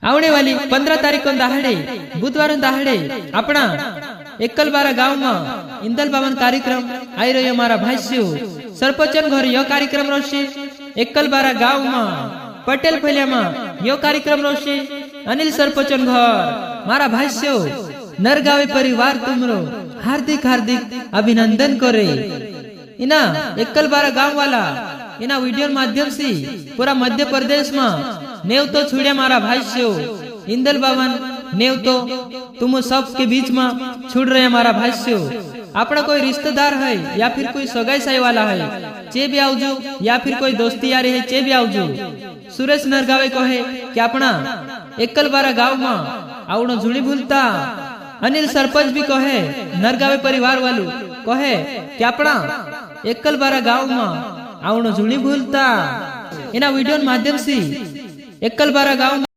आवने वाली 15 तारीख को दाहड़े बुधवार दाहड़े अपना एकलबारा गांव में इंदल बावन कार्यक्रम आई रही हमारा भाष्यो सरपंचन घर यह कार्यक्रम रोशे एकलबारा गांव में पटेल फैलिया में यह कार्यक्रम रोशे अनिल सरपंचन घर मारा भाष्यो नरगावे परिवार तुमरो हार्दिक हार्दिक अभिनंदन करे। इना एकलबारा गांव वाला इना वीडियो माध्यम से पूरा मध्य प्रदेश में नेव तो छुड़िया मारा भाष्यो इंदल बावन नेव तो तुम सब के बीच में छुड़ रहे हमारा भाष्यो। अपना कोई रिश्तेदार है या फिर कोई सगाई साई वाला है चे भी आवजो या फिर कोई दोस्ती यारी है चे भी आवजो। सुरेश नरगावे कहे कि अपना एकलबारा गांव में आवनो झुणी भूलता। अनिल सरपंच भी कहे नरगावे परिवार वालू कहे कि अपना एकलबारा गांव में आवनो झुणी भूलता। इना वीडियो माध्यम से एकलबारा गांव